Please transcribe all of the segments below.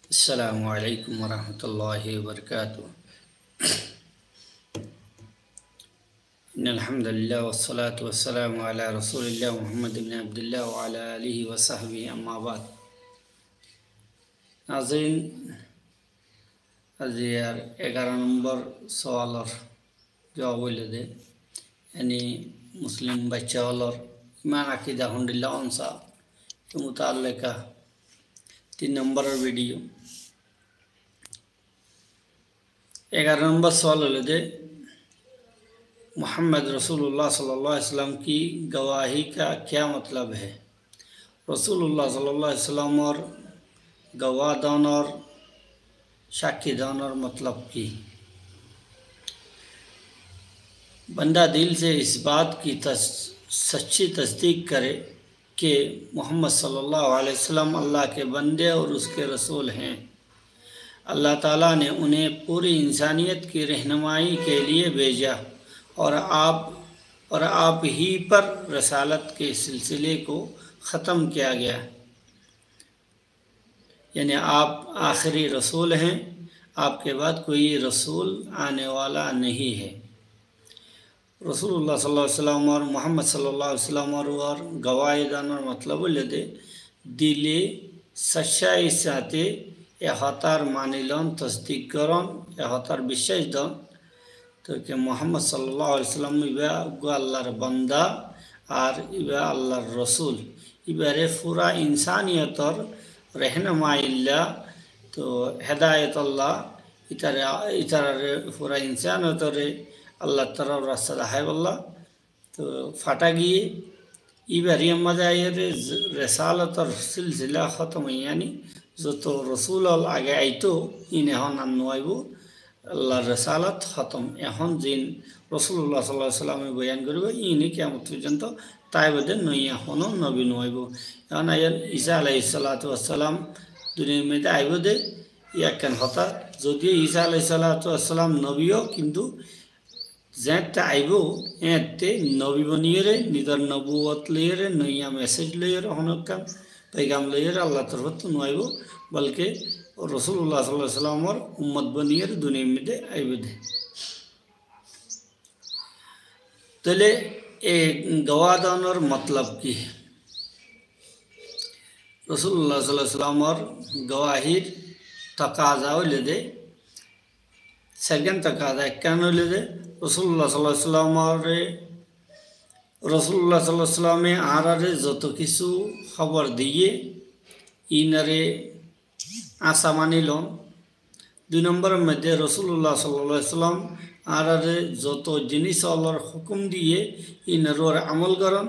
अस्सलामुअलैकुम वरहमतुल्लाहि वबरकातुहू। इन्नल्हम्दुलिल्लाह वस्सलातु वस्सलामु अला रसूलिल्लाह मुहम्मद इब्न अब्दुल्लाह व अला आलिहि व सहबिहि अम्मा बाद। नाज़रीन, आज यार 11 नंबर सवाल जवाब दे यानी मुस्लिम बच्चा ईमान अकीदा हुंडिल्ला उनसा के मुताल्लिका 3 नंबर वीडियो। 11 नंबर सवाल दे मोहम्मद रसूलुल्लाह सल्लल्लाहु अलैहि वसल्लम की गवाही का क्या मतलब है। रसूलुल्लाह सल्लल्लाहु अलैहि वसल्लम और गवाहदान और साक्षीदान और मतलब की बंदा दिल से इस बात की सच्ची तस्दीक करे कि मोहम्मद सल्लल्लाहु अलैहि वसल्लम अल्लाह के बंदे और उसके रसूल हैं। अल्लाह ताला ने उन्हें पूरी इंसानियत की रहनुमाई के लिए भेजा और आप ही पर रसालत के सिलसिले को ख़त्म किया गया, यानी आप आखिरी रसूल हैं, आपके बाद कोई रसूल आने वाला नहीं है। रसूलुल्लाह सल्लल्लाहु अलैहि वसल्लम और मोहम्मद सल्लल्लाहु अलैहि वसल्लम और गवाहीदान और मतलब लेदे दिले सच्चाई साथे एहतार मानिलन तस्दीक करन एहतार विश्वास दन तो कि मोहम्मद सल्लल्लाहु अलैहि वसल्लम इबा अल्लाहर बंदा और इबा अल्लाहर रसूल इबारे पूरा इंसानियतर रहनुमाइल्ला तो हिदायत अल्लाह इतरे पूरा इंसानियतर अल्लाह तरफ रास्ता है वल्ला तो फाटा गिए इबारे मजायर रसालतर सिलसिला ख़त्म यानी जो तो रसूल आगे आईतो इन्हें हन नोइबो अल्लाह रसालत ख़त्म এখন जिन रसूलुल्लाह सल्लल्लाहु अलैहि वसल्लम बयान करिबो इनि कियामत पर्यন্ত তাই বদে নইয়া হনো নবী নইব। এখন আয়ান ঈসা আলাইহিস সালাতু ওয়াস সালাম দুনিয়ার মধ্যে আইব দে ইয়াকান হতা যদিও ঈসা আলাইহিস সালাতু ওয়াস সালাম নবীও কিন্তু যেতে আইব এতে নবী বনিয়ে নিদর নবুয়ত লইরে নইয়া মেসেজ লইরে হনকাম पैगाम लइर अल्लाह तरफ तो नइब बल्कि रसूलुल्लाह सल्लल्लाहु अलैहि वसल्लम और उम्मत बनिए दुनिया में दे आइब दे तले ए गवाहदान और मतलब की रसूलुल्लाह सल्लल्लाहु अलैहि वसल्लम और गवाहीर तकाजा ले दे सेकंड तकाजा केन ले दे रसूलुल्लाह सल्लल्लाहु अलैहि वसल्लम और रसूलुल्लाह सल्लल्लाहु अलैहि वसल्लम आरारे जत किछु खबर दिए इनारे आशा मानिलन। 2 नम्बर मध्य रसूलुल्लाह सल्लल्लाहु अलैहि वसल्लम आरारे जत जिनिस अल्लाहर हुकुम दिए इनारोर अमल करन।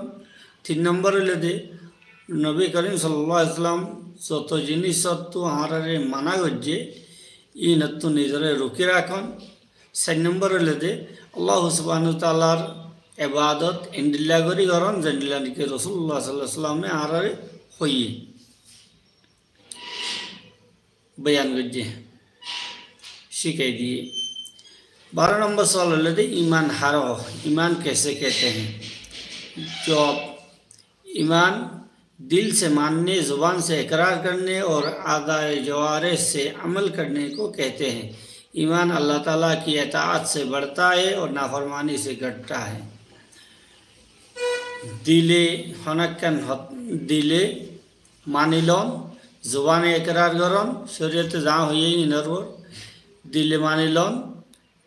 3 नम्बर लेदे नबी करीम सल्लल्लाहु अलैहि वसल्लम जत जिनिस तो आरारे माना गजे इनतो निजरे रुकी राखन। 4 नम्बर लेदे अल्लाह सुब्हानाहु व तआलार इबादत इंडिल्ला करी करन जंडिला के रसूलुल्लाह सल्लल्लाहु अलैहि वसल्लम ने आरारे होइए बयान गजे शिकाई दिए। 12 नंबर सवाल लेते ईमान हारो ईमान कैसे कहते हैं। जवाब ईमान दिल से मानने ज़ुबान से इकरार करने और आदाए जवारे से अमल करने को कहते हैं। ईमान अल्लाह ताला की इताअत से बढ़ता है और नाफरमानी से घटता है। दिले हनक्कन दिले मानिलन जुबाने इकरार करन शरीयत जा होइए इनरवर दिले मानिलन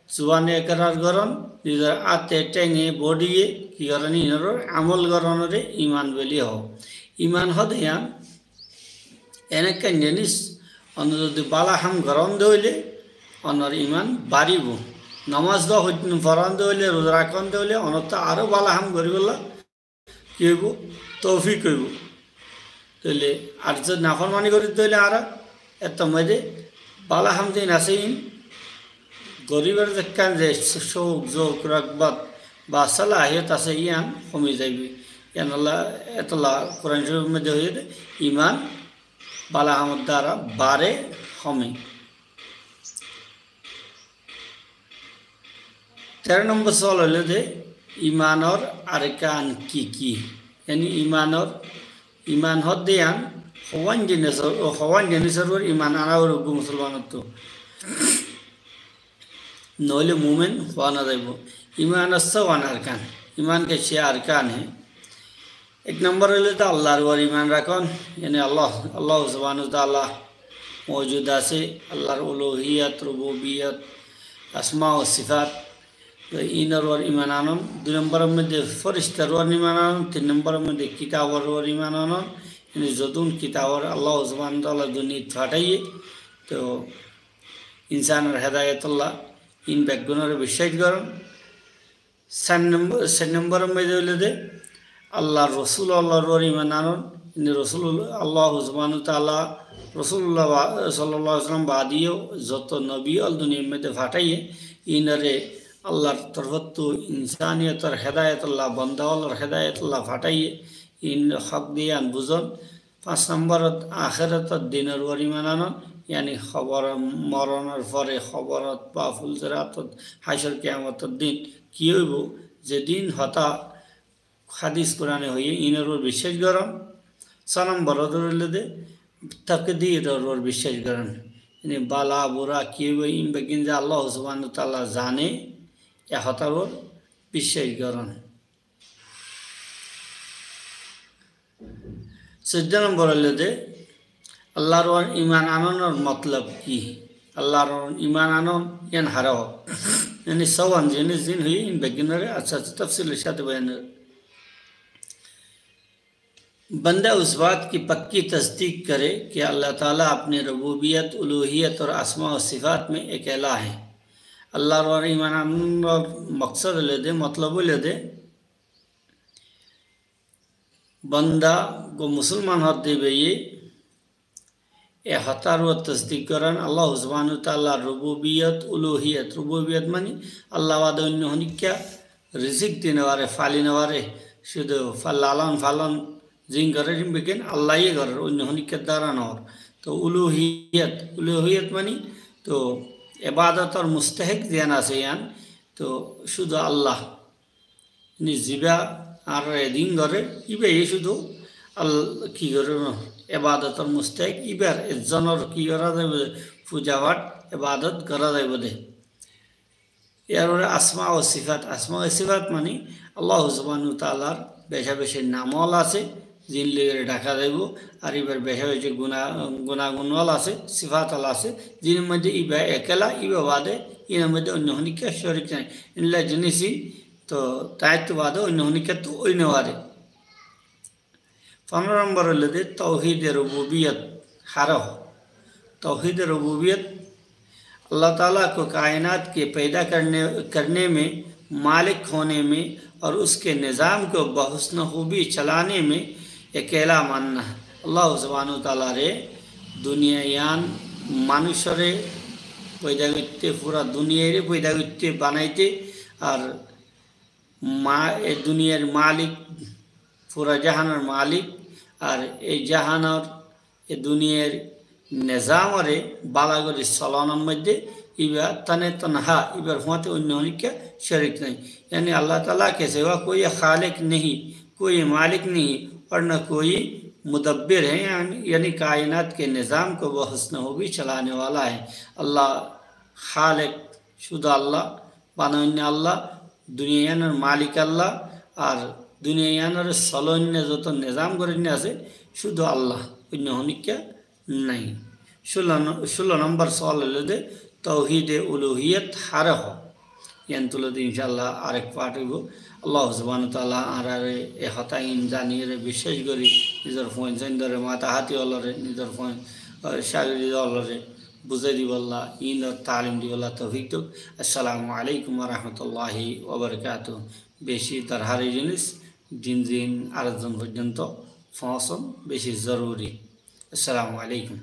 जुबाने इकरार करन निजर आते टेंगे बॉडीए की करन इनरवर अमल करन रे ईमान बेली हो। ईमान हदया एनक्कन जिनिस अन जदि बाला हम करन देले अनर ईमान बारिबो नमाज द फरन देले रोजा राखन देले अनत आरो बाला हम गरिबला केबो तौफीक कइबो तले আর যে নাফরমানি করি তলে আর এত মধ্যে বালা হামদিন আছেন গরিবের যেকান যে শোক যোগ রাগবাত বা সালাহিয়ত আছে ইয়ান কমে যাইবে ইয়ান আল্লাহ এতলা কোরআন শরীফের মধ্যে হয়ে ঈমান বালা হামদ দ্বারা বারে কমে। 13 नंबर सवाल হলো যে ईमान और अरकान की यानी ईमान और ईमान हद्यान হওয়ান জিনিসের উপর ইমান আনা রোগ্য মুসলমানের তো নহলে মুমেন হওয়া না যাইব। ইমান হচ্ছে ওয়ান আরকান, ইমান के 6 আরকান है। एक नंबर হইলে তো আল্লাহর উপর ইমান রাখুন, यानी আল্লাহ সুবহানাহু ওয়া তাআলা মওজুদ আছে, আল্লাহর উলুহিয়ত, রুবুবিয়ত, আসমা ও সিফাত, তো ইনার উপর ইমান আনুন। 2 নম্বরের মধ্যে ফেরেশতার উপর ইমান আনুন। 3 নম্বরের মধ্যে কিতাবের উপর ইমান আনুন, यानी যদুন কিতাবের আল্লাহ সুবহানাহু ওয়া তাআলা দুনিয়াত ফাটাইয়ে তো ইনসানের হেদায়েতুল্লাহ ইন ব্যাকগুণের বিশ্বাস করেন। 4 নম্বরের মধ্যে হইলে যে আল্লাহর রসুল আল্লাহর উপর ইমান আনুন, রসুল আল্লাহ সুবহানাহু ওয়া তাআলা রসুল্লাহ সাল্লাল্লাহু আলাইহি ওয়াসাল্লাম বাদিও যত নবী আল দুনিয়ার মধ্যে ফাটাইয়ে ইনারে আল্লাহর তরফত ইনসানিয়তর হেদায়েতুল্লাহ বন্দাওয়ালার হেদায়েতুল্লাহ ফাটাইয়ে ইন হক দিয়ে আন বুঝন। 5 নম্বরত আখিরাতর দিনের উপর ইমান আনুন, यानी खबर मरणर परे खबरत बा फुलजरातत हाशर कियामतर दिन कि हইব যেদিন হতা হাদিস কোরআনে হইয়ে ইনের উপর বিশ্বাস করেন। 6 নম্বরত হইলে যে তাকদীরের উপর বিশ্বাস করেন, यानी বালা বুরা কি হইব ইন বেগিন যে আল্লাহ সুবহানাহু ওয়া তাআলা জানে এ হতার উপর বিশ্বাস করেন। 14 নম্বর হইলে যে আল্লাহর ইমান আননের মতলব কি? আল্লাহর ইমান আনন ইয়ান হারাও, यानी सवान जिनिस दिन हुई इन बेगिनर अच्छा तफसील इरशाद बयान। बंदा उस बात की पक्की तस्दीक करे कि अल्लाह ताला अपने रबूबियत, उलूहियत और अस्मा व सिफात में अकेला है। अल्लाहर और ईमान आनर मकसद ले दे, मतलब ले दे बंदा को मुसलमान हद देवे ये हतार व तस्दीक करन अल्लाह सुब्हानाहु व ताआला रुबूबियत, उलूहियत। रुबूबियत मानी अल्लाह वादे अन्य होनी क्या रिजिक देने वाले, फालिने वाले, शुद्ध लालन फालन जिन करे जिन बिकेन अल्लाह ये करे अन्य होनी क्या दारान। और तो उलूहियत मानी तो इबादत और मुस्तहिक देना से यान तो शुद्ध अल्लाह जिबा আর দিন করে ইবে এই শুধু কি করে ইবাদত আর মুস্তাহিক ইবার একজনের কি করা যাবে পূজা পাঠ ইবাদত করা যাবে দে। এরপরে আসমা ও সিফাত। আসমা ও সিফাত মানে আল্লাহ সুবহানাহু ওয়া তাআলার বেশা বেশি নামল আছে জিন লিগে ডাকা যাইব, আর এবার বেশা বেশি গুণাগুণল আছে, সিফাতল আছে জিনের মধ্যে ইবা একেলা, ইবা বাদে ইনের মধ্যে অন্য হনিকা শরীক নাই ইল্লা জিনিসি तो दायित्ववाद अन्य तो अन्यवादे। 15 नंबर हल्ले तौहीद रुबूबियत हारो। तौहीद रुबूबियत अल्लाह ताला को कायनात के पैदा करने में, मालिक होने में और उसके निज़ाम को बहुस्न खूबी चलाने में अकेला मानना है। अल्लाह सुब्हानाहु व ताआला रे दुनियायान मानुषरे पैदा करते, पूरा दुनिया रे पैदा करते बनाइते और दुनियार मालिक पूरा जहानर मालिक और ये जहानर ये दुनियार निज़ामरे बालागरी चलानर मध्य इबार तने तनहा इबार होते अन्य क्या शरीक नहीं, यानी अल्लाह ताला के सिवा कोई खालिक नहीं, कोई मालिक नहीं और न कोई मुदब्बिर है, यानी कायनात के निज़ाम को बहुस्न खूबी चलाने वाला है। अल्लाह खालिक शुद्ध अल्लाह बानन्य अल्लाह, दुनियार मालिक अल्लाह और दुनियार सलन्य जो तो निज़ाम कर शुद्ध अल्लाह अन्य होनी क्या नहीं। 16 नम्बर सवाल ले तौहीद उलूहियत हारा हो यान तुले इंशाल्लाह आरेक पाठ हो। अल्लाह सुब्हानाहु व ताआला आरारे ए हताइन जानिए विशेष करी निजर फोन सेंदरे माता हाथी वाले निजर फोन शागिर्द वाले बुझाई दिवल्ला इन तालीम दिवल्ला तौफीक दो। अस्सलामु आलैकुम व रहमतुल्लाहि व बाराकातुहु। बेशी तरहारी जिनिस दिन आरेकजन पर्यन्त पहुँचन बेशी जरूरी। अस्सलामु आलैकुम।